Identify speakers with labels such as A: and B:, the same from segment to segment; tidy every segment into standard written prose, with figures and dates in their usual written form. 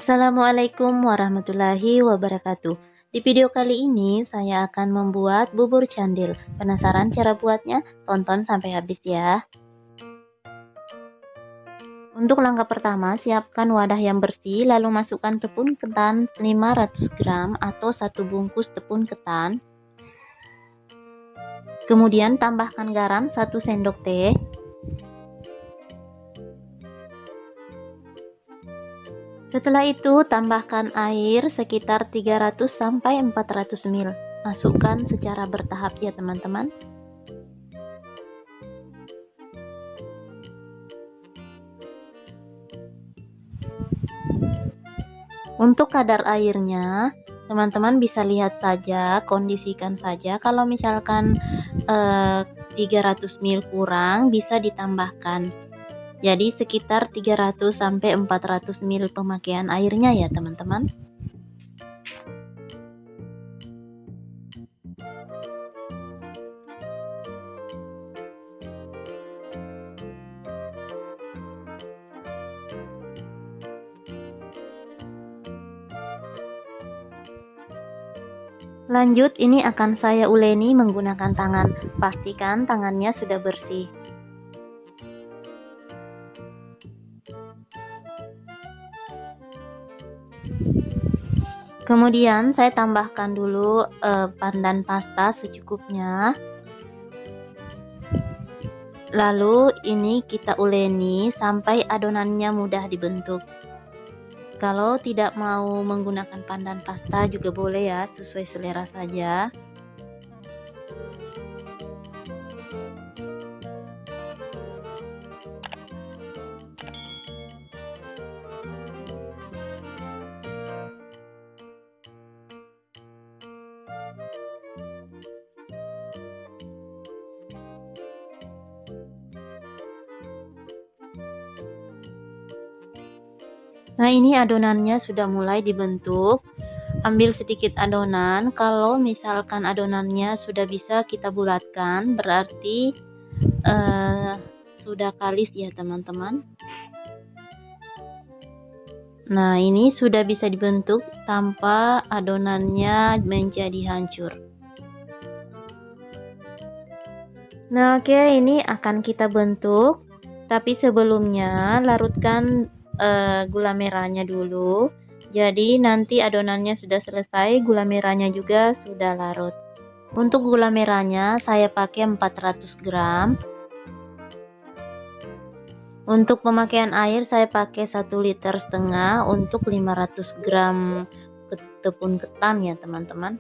A: Assalamualaikum warahmatullahi wabarakatuh. Di video kali ini saya akan membuat bubur candil. Penasaran cara buatnya? Tonton sampai habis ya. Untuk langkah pertama, siapkan wadah yang bersih lalu masukkan tepung ketan 500 gram atau 1 bungkus tepung ketan. Kemudian tambahkan garam 1 sendok teh. Setelah itu tambahkan air sekitar 300 sampai 400 ml. Masukkan secara bertahap ya teman-teman. Untuk kadar airnya, teman-teman bisa lihat saja, kondisikan saja. Kalau misalkan 300 ml kurang, bisa ditambahkan. Jadi sekitar 300 sampai 400 ml pemakaian airnya ya teman-teman. Lanjut, ini akan saya uleni menggunakan tangan. Pastikan tangannya sudah bersih. Kemudian saya tambahkan dulu pandan pasta secukupnya. Lalu ini kita uleni sampai adonannya mudah dibentuk. Kalau tidak mau menggunakan pandan pasta juga boleh ya, sesuai selera saja. Nah, ini adonannya sudah mulai dibentuk. Ambil sedikit adonan. Kalau misalkan adonannya sudah bisa kita bulatkan, berarti sudah kalis ya teman-teman. Nah, ini sudah bisa dibentuk tanpa adonannya menjadi hancur. Nah, oke, ini akan kita bentuk. Tapi sebelumnya larutkan gula merahnya dulu. Jadi nanti adonannya sudah selesai, gula merahnya juga sudah larut. Untuk gula merahnya saya pakai 400 gram. Untuk pemakaian air saya pakai 1,5 liter untuk 500 gram tepung ketan ya teman-teman.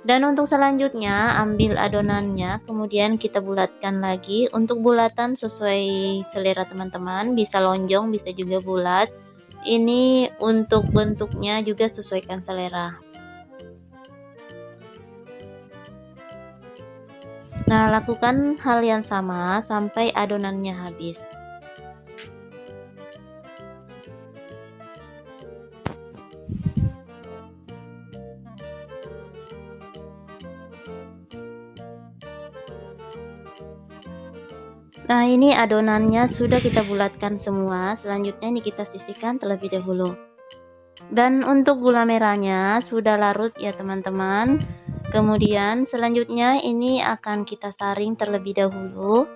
A: Dan untuk selanjutnya ambil adonannya, kemudian kita bulatkan lagi. Untuk bulatan sesuai selera teman-teman, bisa lonjong bisa juga bulat. Ini untuk bentuknya juga sesuaikan selera. Nah, lakukan hal yang sama sampai adonannya habis. Nah, ini adonannya sudah kita bulatkan semua. Selanjutnya ini kita sisihkan terlebih dahulu. Dan untuk gula merahnya sudah larut ya teman-teman. Kemudian selanjutnya ini akan kita saring terlebih dahulu.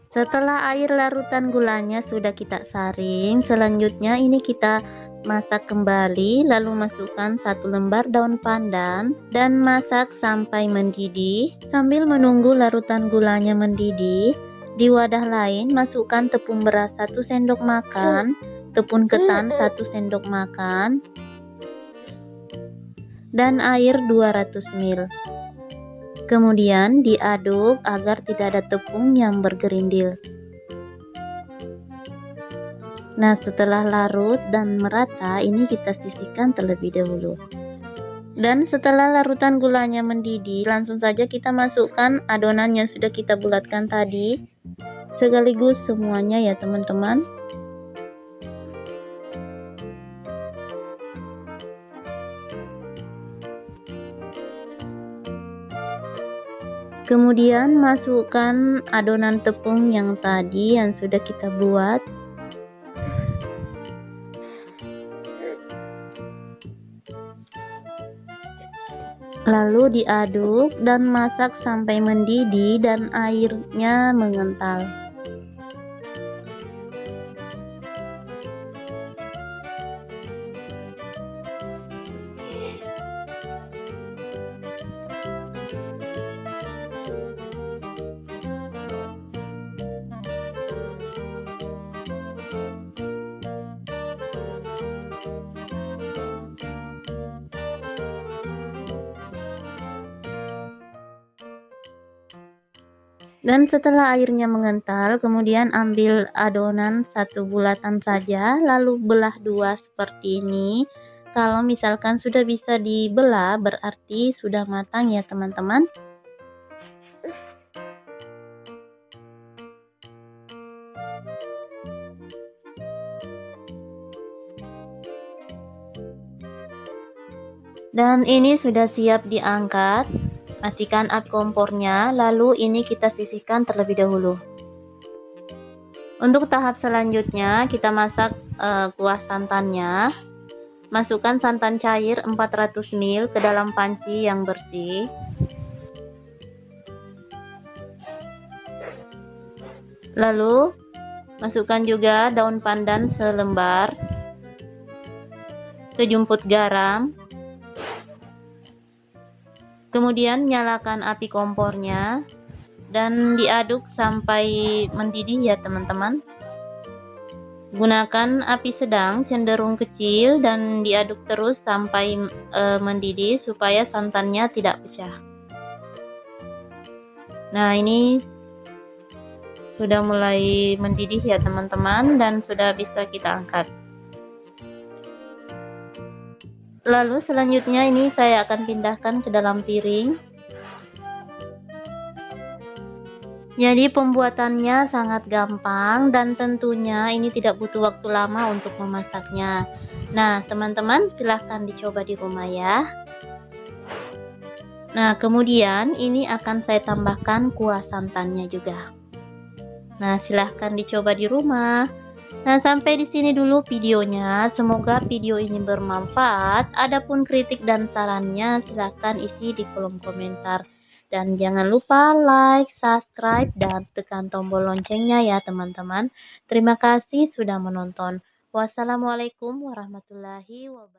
A: Setelah air larutan gulanya sudah kita saring, selanjutnya ini kita masak kembali, lalu masukkan 1 lembar daun pandan dan masak sampai mendidih. Sambil menunggu larutan gulanya mendidih, di wadah lain masukkan tepung beras 1 sendok makan, tepung ketan 1 sendok makan, dan air 200 ml. Kemudian diaduk agar tidak ada tepung yang bergerindil. Nah, setelah larut dan merata, ini kita sisihkan terlebih dahulu. Dan setelah larutan gulanya mendidih, langsung saja kita masukkan adonan yang sudah kita bulatkan tadi, sekaligus semuanya ya teman-teman. Kemudian masukkan adonan tepung yang tadi yang sudah kita buat. Lalu diaduk dan masak sampai mendidih dan airnya mengental. Dan setelah airnya mengental, kemudian ambil adonan satu bulatan saja, lalu belah dua seperti ini. Kalau misalkan sudah bisa dibelah, berarti sudah matang ya teman-teman. Dan ini sudah siap diangkat. Matikan api kompornya, lalu ini kita sisihkan terlebih dahulu. Untuk tahap selanjutnya kita masak kuah santannya. Masukkan santan cair 400 ml ke dalam panci yang bersih. Lalu masukkan juga daun pandan selembar, sejumput garam. Kemudian nyalakan api kompornya dan diaduk sampai mendidih ya teman-teman. Gunakan api sedang cenderung kecil dan diaduk terus sampai mendidih supaya santannya tidak pecah. Nah, ini sudah mulai mendidih ya teman-teman dan sudah bisa kita angkat. Lalu selanjutnya ini saya akan pindahkan ke dalam piring. Jadi pembuatannya sangat gampang dan tentunya ini tidak butuh waktu lama untuk memasaknya. Nah teman-teman silahkan dicoba di rumah ya. Nah kemudian ini akan saya tambahkan kuah santannya juga. Nah silahkan dicoba di rumah. Nah, sampai di sini dulu videonya. Semoga video ini bermanfaat. Adapun kritik dan sarannya silahkan isi di kolom komentar. Dan jangan lupa like, subscribe, dan tekan tombol loncengnya ya teman-teman. Terima kasih sudah menonton. Wassalamualaikum warahmatullahi wabarakatuh.